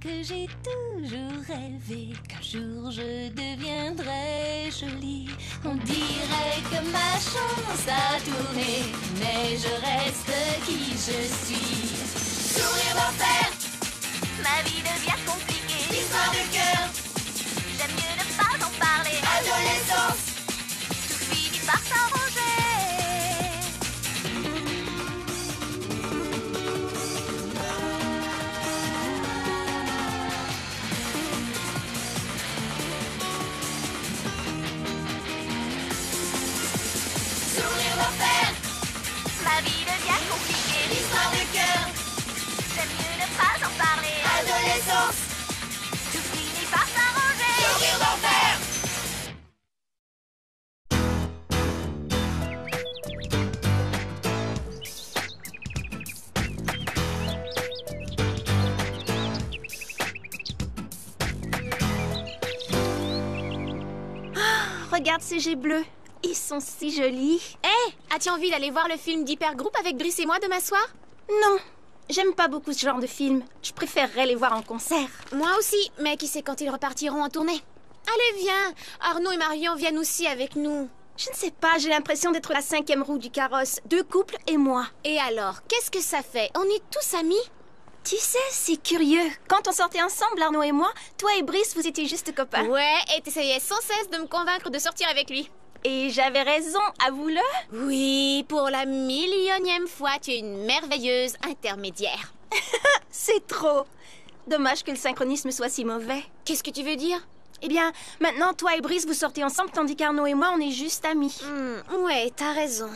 que j'ai toujours rêvé qu'un jour je deviendrai jolie. On dirait que ma chance a tourné, mais je reste qui je suis. Sourire d'enfer, ma vie devient compliquée. Histoire de cœur, j'aime mieux ne pas en parler. Adolescence, tout finit par s'arranger. Ma vie devient compliquée. L'histoire de cœur, j'aime mieux ne pas en parler. Adolescence, tout finit par s'arranger. Sourire d'enfer. Regarde ces jets bleus. Ils sont si jolis. Hé, as-tu envie d'aller voir le film d'hypergroupe avec Brice et moi demain soir? Non, j'aime pas beaucoup ce genre de film. Je préférerais les voir en concert. Moi aussi, mais qui sait quand ils repartiront en tournée? Allez, viens. Arnaud et Marion viennent aussi avec nous. Je ne sais pas, j'ai l'impression d'être la 5e roue du carrosse. 2 couples et moi. Et alors, qu'est-ce que ça fait? On est tous amis? Tu sais, c'est curieux. Quand on sortait ensemble, Arnaud et moi, toi et Brice, vous étiez juste copains. Ouais, et t'essayais sans cesse de me convaincre de sortir avec lui. Et j'avais raison, avoue-le. Oui, pour la millionième fois, tu es une merveilleuse intermédiaire. C'est trop. Dommage que le synchronisme soit si mauvais. Qu'est-ce que tu veux dire? Eh bien, maintenant, toi et Brice, vous sortez ensemble, tandis qu'Arnaud et moi, on est juste amis. Ouais, t'as raison.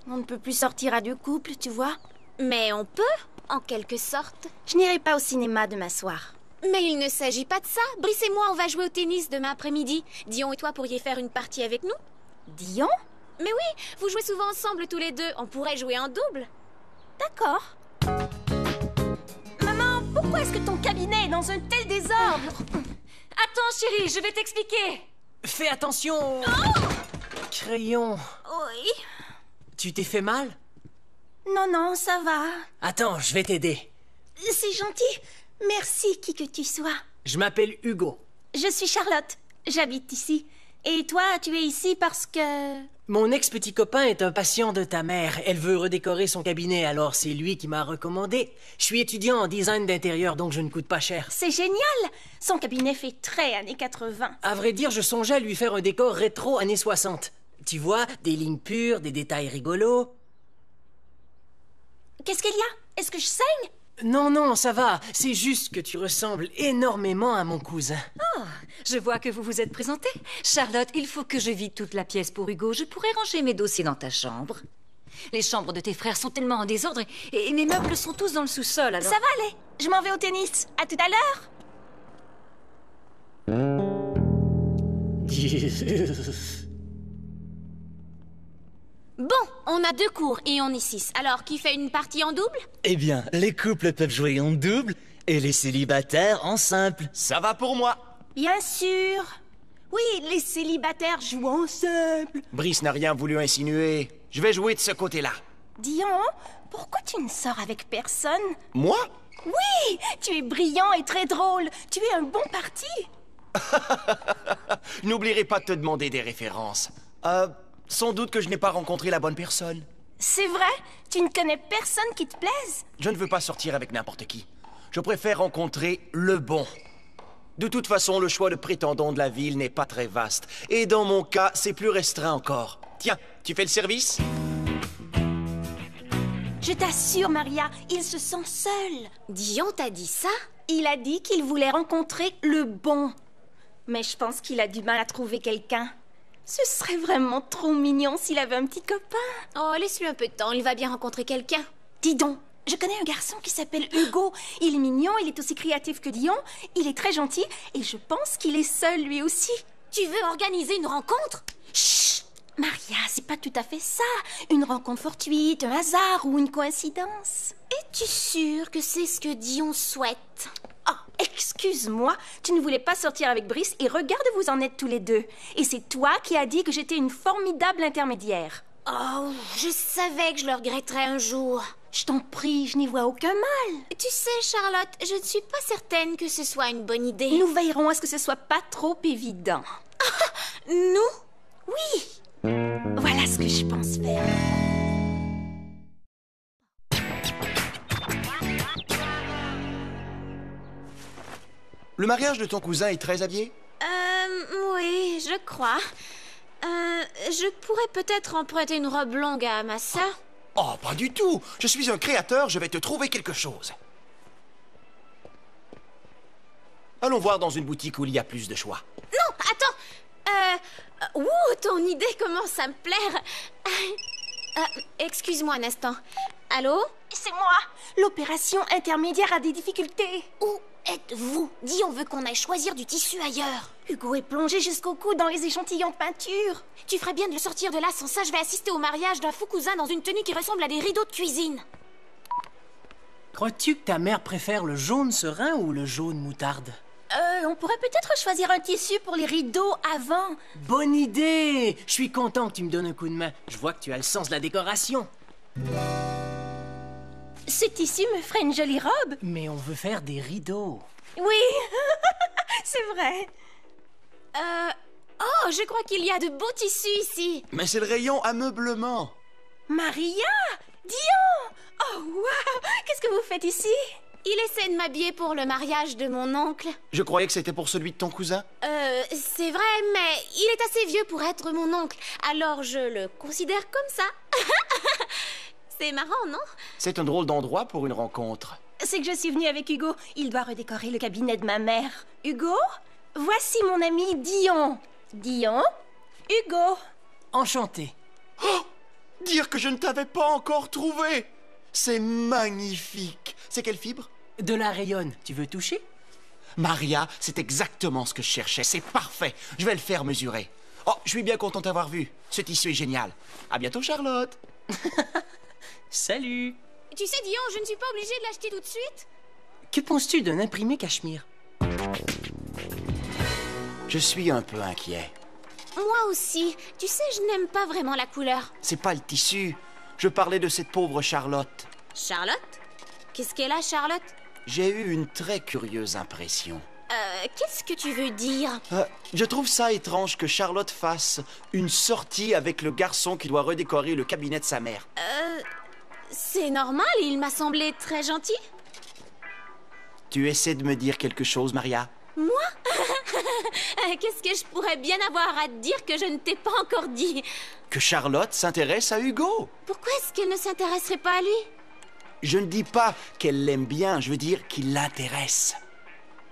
On ne peut plus sortir à 2 couples, tu vois. Mais on peut, en quelque sorte. Je n'irai pas au cinéma demain soir. Mais il ne s'agit pas de ça. Brice et moi, on va jouer au tennis demain après-midi. Dion et toi pourriez faire une partie avec nous? Dion? Mais oui, vous jouez souvent ensemble tous les deux. On pourrait jouer en double. D'accord. Maman, pourquoi est-ce que ton cabinet est dans un tel désordre? Attends, chérie, je vais t'expliquer. Fais attention. Crayon. Oui. Tu t'es fait mal? Non, non, ça va. Attends, je vais t'aider. C'est gentil. Merci, qui que tu sois. Je m'appelle Hugo. Je suis Charlotte. J'habite ici. Et toi, tu es ici parce que... Mon ex-petit copain est un patient de ta mère. Elle veut redécorer son cabinet, alors c'est lui qui m'a recommandé. Je suis étudiant en design d'intérieur, donc je ne coûte pas cher. C'est génial. Son cabinet fait très années 80. À vrai dire, je songeais à lui faire un décor rétro années 60. Tu vois, des lignes pures, des détails rigolos. Qu'est-ce qu'il y a? Est-ce que je saigne? Non, non, ça va. C'est juste que tu ressembles énormément à mon cousin. Ah, je vois que vous vous êtes présentée. Charlotte, il faut que je vide toute la pièce pour Hugo. Je pourrais ranger mes dossiers dans ta chambre. Les chambres de tes frères sont tellement en désordre et mes meubles sont tous dans le sous-sol, alors... Ça va aller. Je m'en vais au tennis. À tout à l'heure. Bon, on a 2 cours et on est 6. Alors, qui fait une partie en double? Eh bien, les couples peuvent jouer en double et les célibataires en simple. Ça va pour moi. Bien sûr. Oui, les célibataires jouent en simple. Brice n'a rien voulu insinuer. Je vais jouer de ce côté-là. Dion, pourquoi tu ne sors avec personne? Moi? Oui, tu es brillant et très drôle. Tu es un bon parti. N'oublierai pas de te demander des références. Sans doute que je n'ai pas rencontré la bonne personne. C'est vrai? Tu ne connais personne qui te plaise? Je ne veux pas sortir avec n'importe qui. Je préfère rencontrer le bon. De toute façon, le choix de prétendant de la ville n'est pas très vaste. Et dans mon cas, c'est plus restreint encore. Tiens, tu fais le service? Je t'assure, Maria, il se sent seul. Dion t'a dit ça? Il a dit qu'il voulait rencontrer le bon. Mais je pense qu'il a du mal à trouver quelqu'un. Ce serait vraiment trop mignon s'il avait un petit copain. Oh, laisse-lui un peu de temps, il va bien rencontrer quelqu'un. Dis donc, je connais un garçon qui s'appelle Hugo. Il est mignon, il est aussi créatif que Dion. Il est très gentil et je pense qu'il est seul lui aussi. Tu veux organiser une rencontre? Chut! Maria, c'est pas tout à fait ça. Une rencontre fortuite, un hasard ou une coïncidence. Es-tu sûre que c'est ce que Dion souhaite? Oh, excuse-moi, tu ne voulais pas sortir avec Brice et regarde où vous en êtes tous les deux. Et c'est toi qui as dit que j'étais une formidable intermédiaire. Oh, je savais que je le regretterais un jour. Je t'en prie, je n'y vois aucun mal. Tu sais, Charlotte, je ne suis pas certaine que ce soit une bonne idée. Nous veillerons à ce que ce soit pas trop évident. Nous? Oui. Voilà ce que je pense faire. Le mariage de ton cousin est très habillé? Oui, je crois. Je pourrais peut-être emprunter une robe longue à ma sœur. Oh, pas du tout. Je suis un créateur, je vais te trouver quelque chose. Allons voir dans une boutique où il y a plus de choix. Non, attends. Ton idée commence à me plaire. Excuse-moi un instant. Allô? C'est moi. L'opération intermédiaire a des difficultés. Où êtes-vous? Dis, on veut qu'on aille choisir du tissu ailleurs. Hugo est plongé jusqu'au cou dans les échantillons de peinture. Tu ferais bien de le sortir de là, sans ça je vais assister au mariage d'un fou cousin dans une tenue qui ressemble à des rideaux de cuisine. Crois-tu que ta mère préfère le jaune serein ou le jaune moutarde? On pourrait peut-être choisir un tissu pour les rideaux avant. Bonne idée! Je suis content que tu me donnes un coup de main. Je vois que tu as le sens de la décoration. Ce tissu me ferait une jolie robe. Mais on veut faire des rideaux. Oui, c'est vrai. Oh, je crois qu'il y a de beaux tissus ici. Mais c'est le rayon ameublement. Maria! Dion! Oh, wow! Qu'est-ce que vous faites ici? Il essaie de m'habiller pour le mariage de mon oncle. Je croyais que c'était pour celui de ton cousin. C'est vrai, mais il est assez vieux pour être mon oncle. Alors je le considère comme ça. C'est marrant, non? C'est un drôle d'endroit pour une rencontre. C'est que je suis venue avec Hugo. Il doit redécorer le cabinet de ma mère. Hugo? Voici mon ami Dion. Dion? Hugo? Enchanté. Oh! Dire que je ne t'avais pas encore trouvé! C'est magnifique! C'est quelle fibre? De la rayonne. Tu veux toucher? Maria, c'est exactement ce que je cherchais. C'est parfait. Je vais le faire mesurer. Oh, je suis bien content d'avoir vu. Ce tissu est génial. À bientôt, Charlotte. Salut! Tu sais, Dion, je ne suis pas obligée de l'acheter tout de suite. Que penses-tu d'un imprimé cachemire? Je suis un peu inquiet. Moi aussi. Tu sais, je n'aime pas vraiment la couleur. C'est pas le tissu. Je parlais de cette pauvre Charlotte. Charlotte? Qu'est-ce qu'elle a, Charlotte? J'ai eu une très curieuse impression. Qu'est-ce que tu veux dire? Je trouve ça étrange que Charlotte fasse une sortie avec le garçon qui doit redécorer le cabinet de sa mère. C'est normal, il m'a semblé très gentil. Tu essaies de me dire quelque chose, Maria? Moi? Qu'est-ce que je pourrais bien avoir à te dire que je ne t'ai pas encore dit? Que Charlotte s'intéresse à Hugo. Pourquoi est-ce qu'elle ne s'intéresserait pas à lui? Je ne dis pas qu'elle l'aime bien, je veux dire qu'il l'intéresse.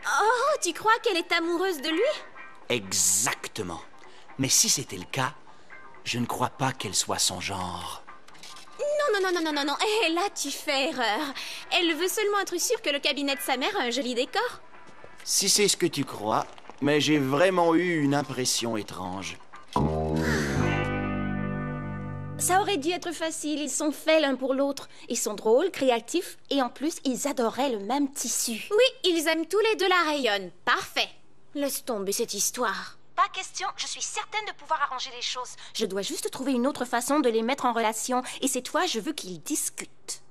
Oh, tu crois qu'elle est amoureuse de lui? Exactement. Mais si c'était le cas, je ne crois pas qu'elle soit son genre. Non. Et là, tu fais erreur. Elle veut seulement être sûre que le cabinet de sa mère a un joli décor. Si c'est ce que tu crois, mais j'ai vraiment eu une impression étrange. Ça aurait dû être facile. Ils sont faits l'un pour l'autre. Ils sont drôles, créatifs, et en plus, ils adoraient le même tissu. Oui, ils aiment tous les deux la rayonne. Parfait. Laisse tomber cette histoire. Pas question, je suis certaine de pouvoir arranger les choses. Je dois juste trouver une autre façon de les mettre en relation. Et cette fois, je veux qu'ils discutent.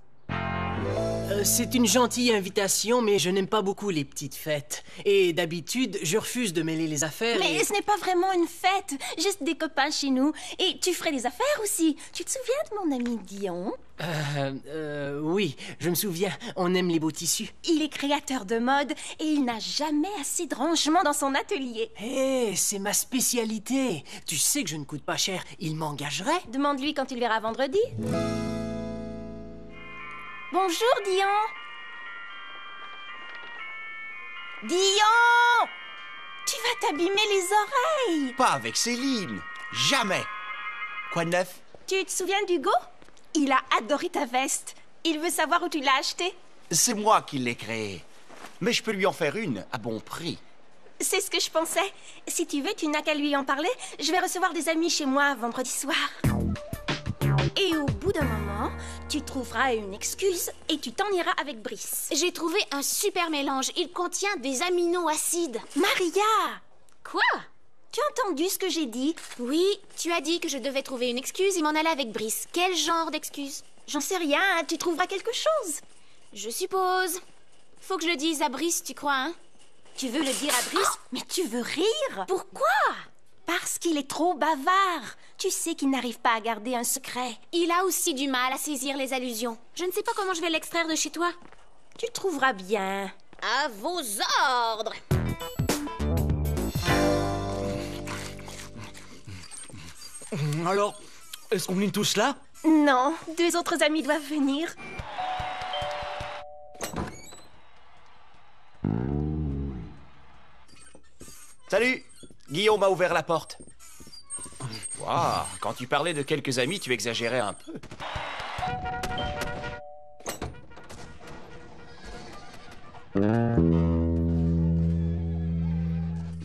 C'est une gentille invitation, mais je n'aime pas beaucoup les petites fêtes. Et d'habitude, je refuse de mêler les affaires. Mais ce n'est pas vraiment une fête, juste des copains chez nous. Et tu ferais des affaires aussi. Tu te souviens de mon ami Dion? Oui, je me souviens. On aime les beaux tissus. Il est créateur de mode et il n'a jamais assez de rangement dans son atelier. Hé, c'est ma spécialité. Tu sais que je ne coûte pas cher. Il m'engagerait? Demande-lui quand tu le verras vendredi. Bonjour, Dion. Dion! Tu vas t'abîmer les oreilles. Pas avec Céline. Jamais. Quoi de neuf? Tu te souviens d'Hugo? Il a adoré ta veste. Il veut savoir où tu l'as achetée. C'est moi qui l'ai créée. Mais je peux lui en faire une à bon prix. C'est ce que je pensais. Si tu veux, tu n'as qu'à lui en parler. Je vais recevoir des amis chez moi vendredi soir. Et au bout d'un moment, tu trouveras une excuse et tu t'en iras avec Brice. J'ai trouvé un super mélange. Il contient des aminoacides. Maria! Quoi? Tu as entendu ce que j'ai dit? Oui, tu as dit que je devais trouver une excuse et m'en aller avec Brice. Quel genre d'excuse? J'en sais rien, hein, tu trouveras quelque chose. Je suppose. Faut que je le dise à Brice, tu crois, hein? Tu veux le dire à Brice? Mais tu veux rire? Pourquoi? Parce qu'il est trop bavard. Tu sais qu'il n'arrive pas à garder un secret. Il a aussi du mal à saisir les allusions. Je ne sais pas comment je vais l'extraire de chez toi. Tu trouveras bien. À vos ordres! Alors, est-ce qu'on est tous là? Non, 2 autres amis doivent venir. Salut! Guillaume m'a ouvert la porte. Waouh, quand tu parlais de quelques amis, tu exagérais un peu.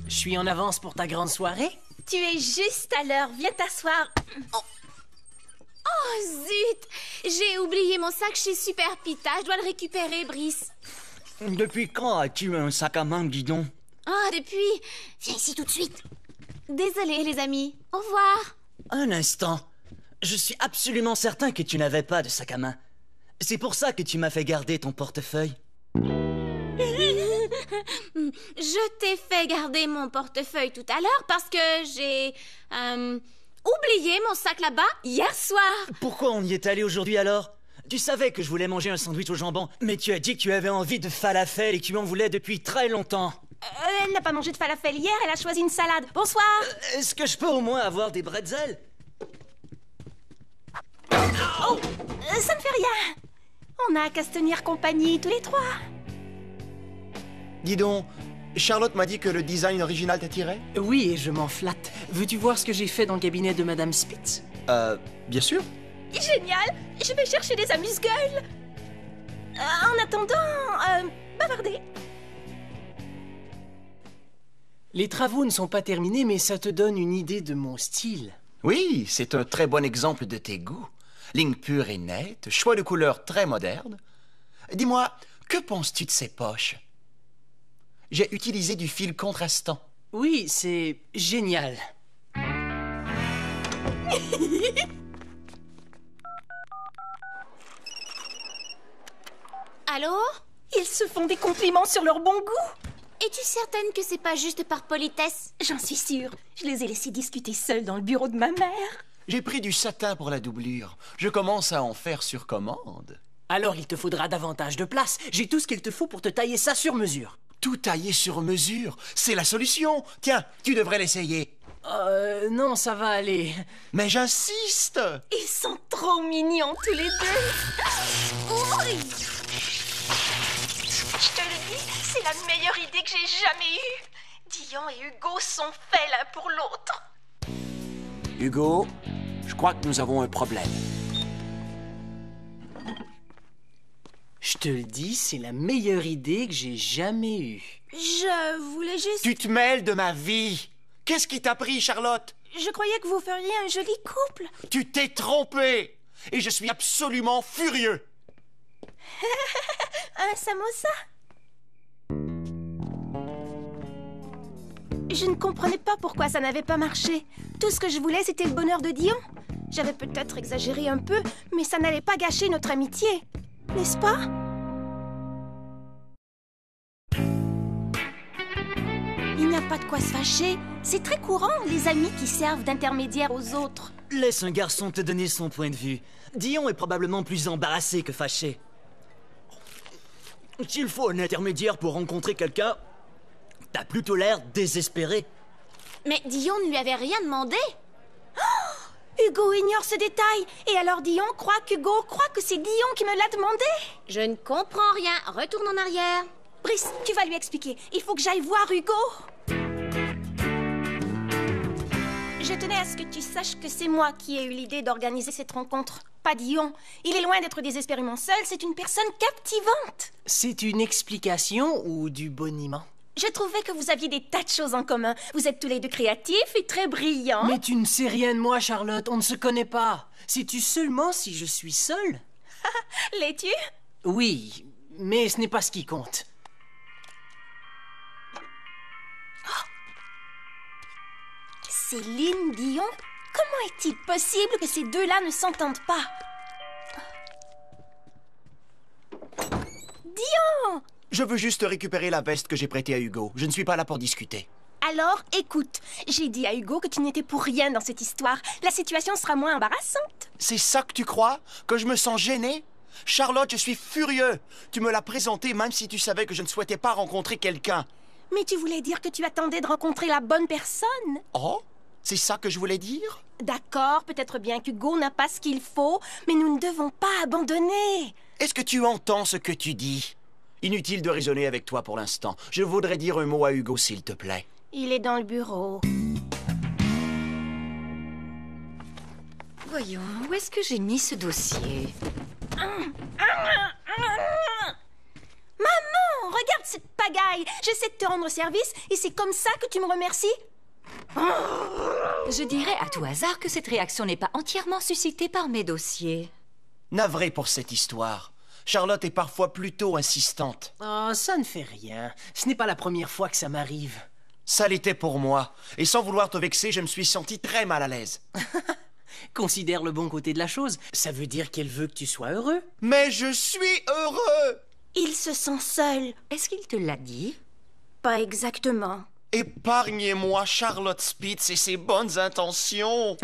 Je suis en avance pour ta grande soirée? Tu es juste à l'heure. Viens t'asseoir. Oh zut! J'ai oublié mon sac chez Super Pita. Je dois le récupérer, Brice. Depuis quand as-tu un sac à main, dis donc? Ah, depuis... Viens ici tout de suite. Désolée, les amis. Au revoir. Un instant. Je suis absolument certain que tu n'avais pas de sac à main. C'est pour ça que tu m'as fait garder ton portefeuille. Je t'ai fait garder mon portefeuille tout à l'heure parce que j'ai... oublié mon sac là-bas hier soir. Pourquoi on y est allé aujourd'hui alors? Tu savais que je voulais manger un sandwich au jambon, mais tu as dit que tu avais envie de falafel et que tu en voulais depuis très longtemps. Elle n'a pas mangé de falafel hier, elle a choisi une salade. Bonsoir. Est-ce que je peux au moins avoir des bretzels? Oh, ça ne fait rien. On a qu'à se tenir compagnie tous les 3. Dis donc, Charlotte m'a dit que le design original t'attirait? Oui, et je m'en flatte. Veux-tu voir ce que j'ai fait dans le cabinet de Madame Spitz? Bien sûr. Génial. Je vais chercher des amuse-gueules. En attendant, bavardez. Les travaux ne sont pas terminés, mais ça te donne une idée de mon style. Oui, c'est un très bon exemple de tes goûts. Ligne pure et nette, choix de couleurs très moderne. Dis-moi, que penses-tu de ces poches? J'ai utilisé du fil contrastant. Oui, c'est génial. Allô? Ils se font des compliments sur leur bon goût. Es-tu certaine que c'est pas juste par politesse? J'en suis sûre. Je les ai laissés discuter seuls dans le bureau de ma mère. J'ai pris du satin pour la doublure. Je commence à en faire sur commande. Alors il te faudra davantage de place. J'ai tout ce qu'il te faut pour te tailler ça sur mesure. Tout taillé sur mesure, c'est la solution. Tiens, tu devrais l'essayer. Non, ça va aller. Mais j'insiste. Ils sont trop mignons tous les deux. Oui. Je te le dis, c'est la meilleure idée que j'ai jamais eue. Dion et Hugo sont faits l'un pour l'autre. Hugo, je crois que nous avons un problème. Je te le dis, c'est la meilleure idée que j'ai jamais eue. Je voulais juste... Tu te mêles de ma vie. Qu'est-ce qui t'a pris, Charlotte? Je croyais que vous feriez un joli couple. Tu t'es trompée. Et je suis absolument furieux. Un samosa? Je ne comprenais pas pourquoi ça n'avait pas marché. Tout ce que je voulais, c'était le bonheur de Dion. J'avais peut-être exagéré un peu, mais ça n'allait pas gâcher notre amitié. N'est-ce pas? Il n'y a pas de quoi se fâcher. C'est très courant, les amis qui servent d'intermédiaires aux autres. Laisse un garçon te donner son point de vue. Dion est probablement plus embarrassé que fâché. S'il faut un intermédiaire pour rencontrer quelqu'un, t'as plutôt l'air désespéré. Mais Dion ne lui avait rien demandé. Hugo ignore ce détail. Et alors Dion croit qu'Hugo croit que c'est Dion qui me l'a demandé. Je ne comprends rien. Retourne en arrière. Brice, tu vas lui expliquer. Il faut que j'aille voir Hugo. Je tenais à ce que tu saches que c'est moi qui ai eu l'idée d'organiser cette rencontre, pas Dion. Il est loin d'être désespérément seul, c'est une personne captivante. C'est une explication ou du boniment? Je trouvais que vous aviez des tas de choses en commun. Vous êtes tous les deux créatifs et très brillants. Mais tu ne sais rien de moi, Charlotte. On ne se connaît pas. Sais-tu seulement si je suis seule? L'es-tu? Oui, mais ce n'est pas ce qui compte. Céline Dion? Comment est-il possible que ces deux-là ne s'entendent pas? Dion! Je veux juste récupérer la veste que j'ai prêtée à Hugo. Je ne suis pas là pour discuter. Alors, écoute, j'ai dit à Hugo que tu n'étais pour rien dans cette histoire. La situation sera moins embarrassante. C'est ça que tu crois? Que je me sens gêné? Charlotte, je suis furieux. Tu me l'as présenté même si tu savais que je ne souhaitais pas rencontrer quelqu'un. Mais tu voulais dire que tu attendais de rencontrer la bonne personne. Oh? C'est ça que je voulais dire? D'accord, peut-être bien qu'Hugo n'a pas ce qu'il faut, mais nous ne devons pas abandonner. Est-ce que tu entends ce que tu dis? Inutile de raisonner avec toi pour l'instant. Je voudrais dire un mot à Hugo, s'il te plaît. Il est dans le bureau. Voyons, où est-ce que j'ai mis ce dossier? Maman, regarde cette pagaille. J'essaie de te rendre service et c'est comme ça que tu me remercies? Je dirais à tout hasard que cette réaction n'est pas entièrement suscitée par mes dossiers. Navré pour cette histoire. Charlotte est parfois plutôt insistante. Oh, ça ne fait rien. Ce n'est pas la première fois que ça m'arrive. Ça l'était pour moi. Et sans vouloir te vexer, je me suis senti très mal à l'aise. Considère le bon côté de la chose. Ça veut dire qu'elle veut que tu sois heureux. Mais je suis heureux! Il se sent seul. Est-ce qu'il te l'a dit? Pas exactement. Épargnez-moi Charlotte Spitz et ses bonnes intentions.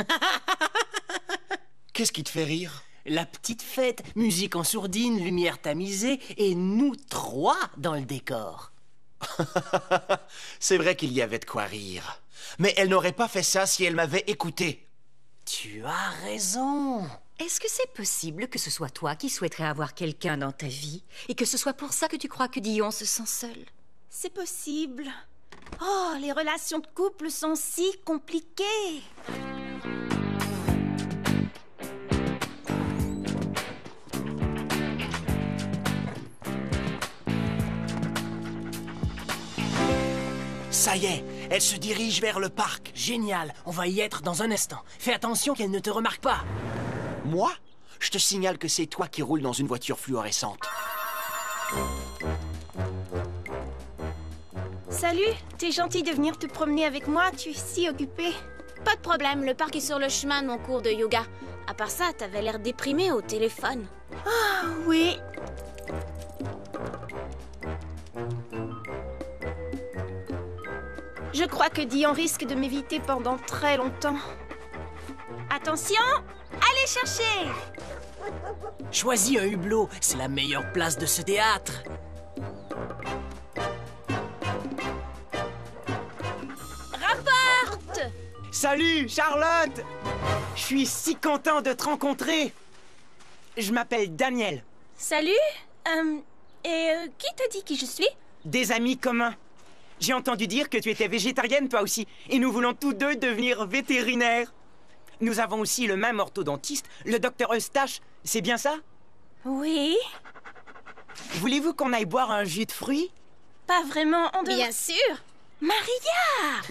Qu'est-ce qui te fait rire? La petite fête, musique en sourdine, lumière tamisée, et nous trois dans le décor. C'est vrai qu'il y avait de quoi rire. Mais elle n'aurait pas fait ça si elle m'avait écouté. Tu as raison. Est-ce que c'est possible que ce soit toi qui souhaiterais avoir quelqu'un dans ta vie et que ce soit pour ça que tu crois que Dion se sent seul? C'est possible. Oh, les relations de couple sont si compliquées. Ça y est, elle se dirige vers le parc. Génial, on va y être dans un instant. Fais attention qu'elle ne te remarque pas. Moi? Je te signale que c'est toi qui roules dans une voiture fluorescente. Salut, t'es gentil de venir te promener avec moi, tu es si occupé. Pas de problème, le parc est sur le chemin de mon cours de yoga. À part ça, t'avais l'air déprimé au téléphone. Ah oui. Je crois que Dion risque de m'éviter pendant très longtemps. Attention, allez chercher! Choisis un hublot, c'est la meilleure place de ce théâtre. Rapporte! Salut, Charlotte! Je suis si content de te rencontrer. Je m'appelle Daniel. Salut, qui t'a dit qui je suis? Des amis communs. J'ai entendu dire que tu étais végétarienne, toi aussi, et nous voulons tous deux devenir vétérinaires. Nous avons aussi le même orthodontiste, le docteur Eustache. C'est bien ça? Oui. Voulez-vous qu'on aille boire un jus de fruits? Pas vraiment, on devrait... Bien sûr! Maria!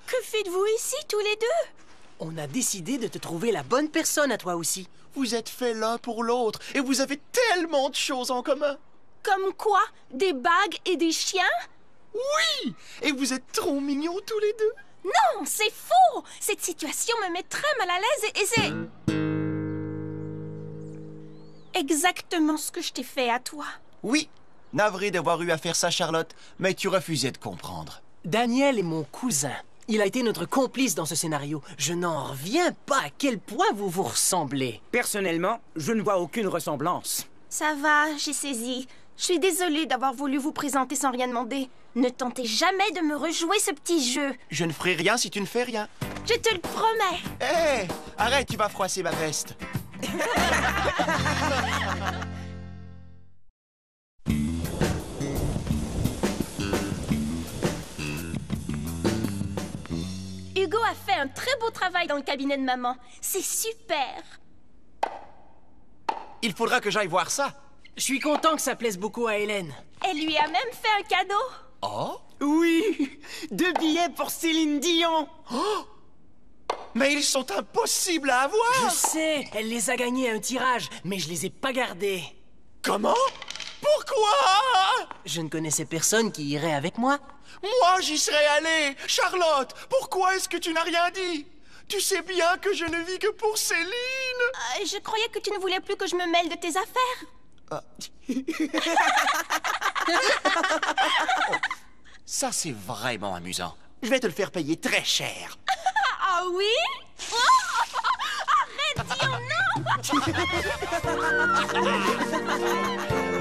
Que faites-vous ici, tous les deux? On a décidé de te trouver la bonne personne à toi aussi. Vous êtes faits l'un pour l'autre et vous avez tellement de choses en commun. Comme quoi? Des bagues et des chiens? Oui! Et vous êtes trop mignons tous les deux. Non, c'est faux! Cette situation me met très mal à l'aise et c'est... exactement ce que je t'ai fait à toi. Oui, navré d'avoir eu à faire ça, Charlotte, mais tu refusais de comprendre. Daniel est mon cousin. Il a été notre complice dans ce scénario. Je n'en reviens pas à quel point vous vous ressemblez. Personnellement, je ne vois aucune ressemblance. Ça va, j'ai saisi. Je suis désolée d'avoir voulu vous présenter sans rien demander. Ne tentez jamais de me rejouer ce petit jeu. Je ne ferai rien si tu ne fais rien. Je te le promets. Hé! Arrête, tu vas froisser ma veste. Hugo a fait un très beau travail dans le cabinet de maman. C'est super. Il faudra que j'aille voir ça. Je suis content que ça plaise beaucoup à Hélène. Elle lui a même fait un cadeau. Oh? Oui! 2 billets pour Céline Dion! Mais ils sont impossibles à avoir! Je sais, elle les a gagnés à un tirage, mais je les ai pas gardés. Comment? Pourquoi? Je ne connaissais personne qui irait avec moi. Moi, j'y serais allé! Charlotte, pourquoi est-ce que tu n'as rien dit? Tu sais bien que je ne vis que pour Céline! Je croyais que tu ne voulais plus que je me mêle de tes affaires. Ça, c'est vraiment amusant. Je vais te le faire payer très cher. Ah oui? Arrête, Dion, non!